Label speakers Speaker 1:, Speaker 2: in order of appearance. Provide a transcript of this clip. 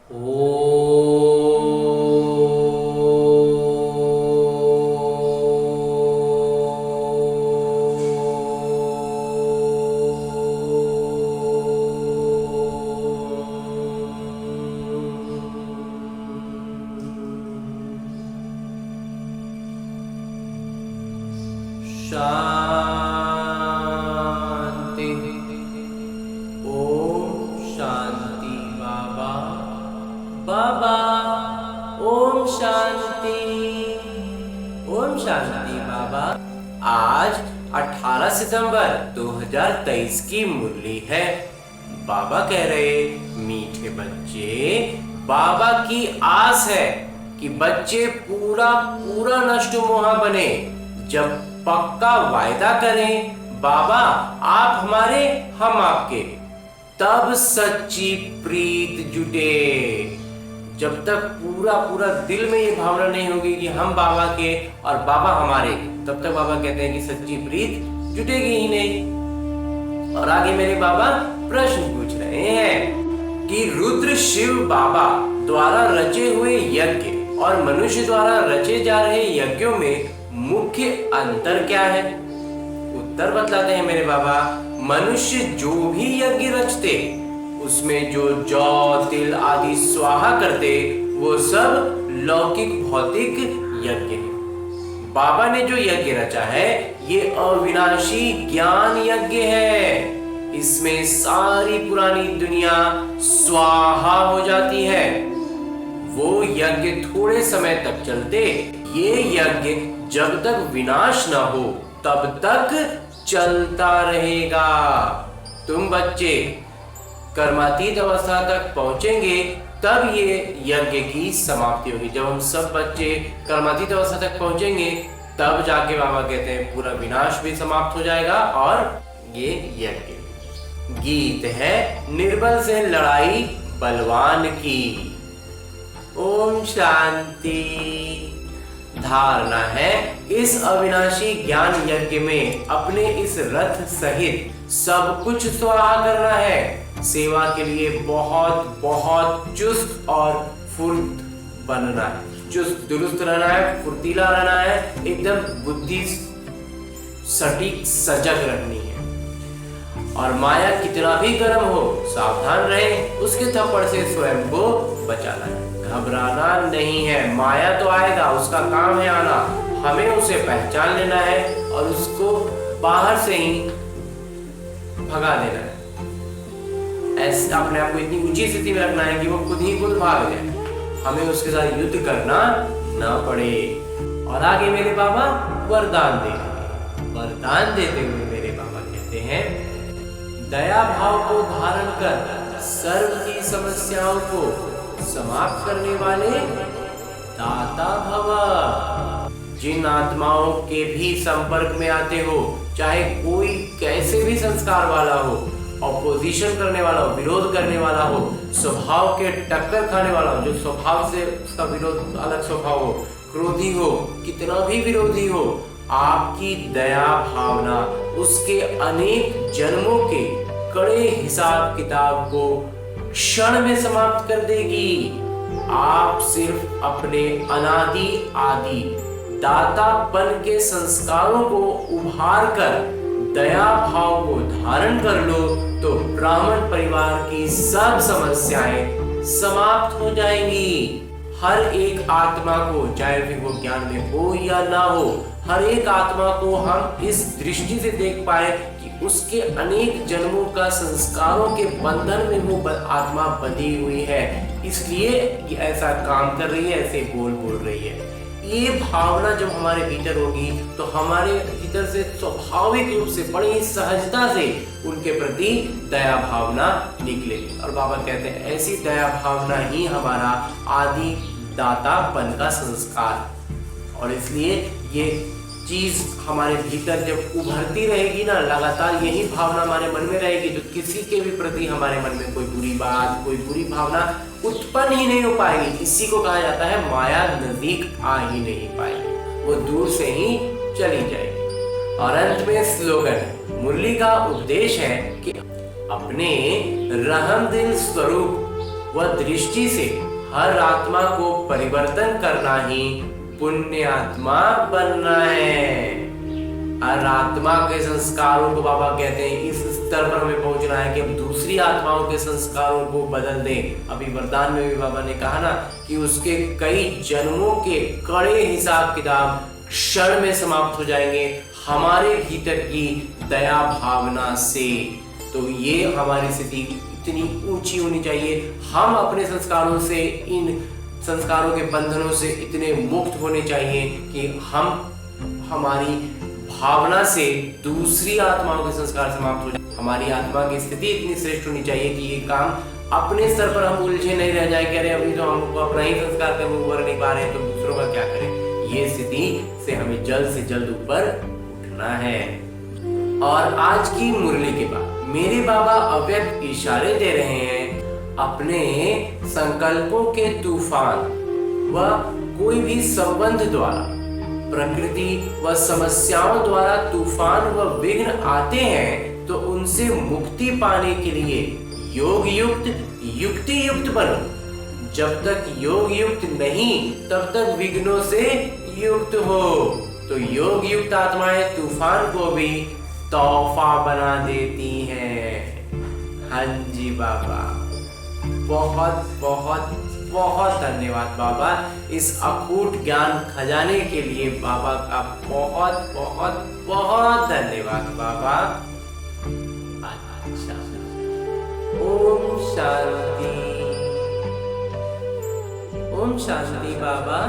Speaker 1: शांति। ओम शांति बाबा। बाबा ओम शांति। ओम शांति बाबा। आज 18 सितंबर 2023 की मुरली है। बाबा कह रहे, मीठे बच्चे, बाबा की आस है कि बच्चे पूरा पूरा नष्ट मोहा बने। जब पक्का वायदा करें बाबा आप हमारे हम आपके, तब सच्ची प्रीत जुटे। जब तक पूरा पूरा दिल में ये भावना नहीं होगी कि हम बाबा के और बाबा हमारे, तब तक बाबा कहते हैं कि सच्ची प्रीत जुटेगी ही नहीं। और आगे मेरे बाबा प्रश्न पूछ रहे हैं कि रुद्र शिव बाबा द्वारा रचे हुए यज्ञ और मनुष्य द्वारा रचे जा रहे यज्ञों में मुख्य अंतर क्या है। उत्तर बतलाते हैं मेरे बाबा, मनुष्य जो भी यज्ञ रचते उसमें जो जौ तिल आदि स्वाहा करते वो सब लौकिक भौतिक यज्ञ है। बाबा ने जो यज्ञ रचा है ये अविनाशी ज्ञान यज्ञ है। इसमें सारी पुरानी दुनिया स्वाहा हो जाती है। वो यज्ञ थोड़े समय तक चलते। ये यज्ञ जब तक विनाश न हो तब तक चलता रहेगा। तुम बच्चे कर्मातीत अवस्था तक पहुंचेंगे तब ये यज्ञ की समाप्ति होगी। जब हम सब बच्चे कर्मातीत अवस्था तक पहुंचेंगे तब जाके बाबा कहते हैं पूरा विनाश भी समाप्त हो जाएगा और ये यज्ञ। गीत है निर्बल से लड़ाई बलवान की। ओम शांति। धारणा है इस अविनाशी ज्ञान यज्ञ में अपने इस रथ सहित सब कुछ स्वाहा करना है। सेवा के लिए बहुत बहुत चुस्त और फुर्त बनना है, चुस्त दुरुस्त रहना है, फुर्तीला रहना है, एकदम बुद्धि सटीक सजग रखनी है। और माया कितना भी गर्म हो सावधान रहे, उसके थप्पड़ से स्वयं को बचाना है। घबराना नहीं है, माया तो आएगा, उसका काम है आना, हमें उसे पहचान लेना है और उसको बाहर से ही भगा देना है। ऐसे अपने आप को इतनी ऊंची स्थिति में रखना है कि वो खुद ही खुद भाग जाए, हमें उसके साथ युद्ध करना ना पड़े। और आगे मेरे बाबा वरदान दे, वरदान देते हुए मेरे बाबा कहते हैं, दया भाव को धारण कर सर्व की समस्याओं को समाप्त करने वाले दाता भव। जिन आत्माओं के भी संपर्क में आते हो, चाहे कोई कैसे भी संस्कार वाला हो, ऑपोजिशन करने वाला हो, विरोध करने वाला हो, स्वभाव के टक्कर खाने वाला हो, जो स्वभाव से उसका विरोध अलग स्वभाव हो, क्रोधी हो, कितना भी विरोधी हो, आपकी दया भावना उसके अनेक जन्मों के कड़े हिसाब किताब को क्षण में समाप्त कर देगी। आप सिर्फ अपने अनादि आदि दातापन के संस्कारों को उभार कर दया भाव को धारण कर लो तो ब्राह्मण परिवार की सब समस्याएं समाप्त हो जाएंगी। हर एक आत्मा को, चाहे फिर वो ज्ञान में हो या ना हो, हर एक आत्मा को हम इस दृष्टि से देख पाए कि उसके अनेक जन्मों का संस्कारों के बंधन में वो आत्मा बंधी हुई है, इसलिए ये ऐसा काम कर रही है, ऐसे बोल रही है। ये भावना जब हमारे भीतर होगी तो हमारे भीतर से स्वाभाविक रूप से बड़ी सहजता से उनके प्रति दया भावना निकलेगी। और बाबा कहते हैं ऐसी दया भावना ही हमारा आदि दातापन का संस्कार। और इसलिए ये चीज हमारे भीतर जब उभरती रहेगी ना, लगातार यही भावना हमारे मन में रहेगी, तो किसी के भी प्रति हमारे मन में कोई बुरी बात, कोई बुरी भावना उत्पन्न ही नहीं हो पाएगी। इसी को कहा जाता है माया नजदीक आ ही नहीं पाएगी, वो दूर से ही चली जाएगी। और अंत में स्लोगन है, मुरली का उपदेश है कि अपने रहमदिल स्वरूप वह दृष्टि से हर आत्मा को परिवर्तन करना ही पुण्य आत्मा बनना है। हर आत्मा के संस्कारों को बाबा कहते हैं इस स्तर पर हमें पहुंचना है कि हम दूसरी आत्माओं के संस्कारों को बदल दें। अभी वरदान में भी बाबा ने कहा ना कि उसके कई जन्मों के कड़े हिसाब किताब क्षण में समाप्त हो जाएंगे हमारे भीतर की दया भावना से। तो ये हमारी स्थिति इतनी ऊंची होनी चाहिए, हम अपने संस्कारों से, इन संस्कारों के बंधनों से इतने मुक्त होने चाहिए कि हम हमारी भावना से दूसरी आत्माओं के संस्कार समाप्त हो जाए। हमारी आत्मा की स्थिति इतनी श्रेष्ठ होनी चाहिए कि ये काम अपने स्तर पर हम उलझे नहीं रह जाए, कह रहे अभी तो हमको अपना ही संस्कार कभी ऊपर नहीं पा रहे तो दूसरों का क्या करें। ये स्थिति से हमें जल्द से जल्द ऊपर उठना है। और आज की मुरली के बाद मेरे बाबा अव्यक्त इशारे दे रहे हैं अपने संकल्पों के तूफान व कोई भी संबंध द्वारा, प्रकृति व समस्याओं द्वारा तूफान व विघ्न आते हैं तो उनसे मुक्ति पाने के लिए योग युक्त युक्ति युक्त बनो। जब तक योग युक्त नहीं तब तक विघ्नों से युक्त हो। तो योग युक्त आत्माएं तूफान को भी तोहफा बना देती हैं। हाँ जी बाबा, बहुत बहुत बहुत धन्यवाद बाबा, इस अकूट ज्ञान खजाने के लिए बाबा का बहुत बहुत बहुत धन्यवाद बाबा। अच्छा, ओम शांति, ओम शांति बाबा।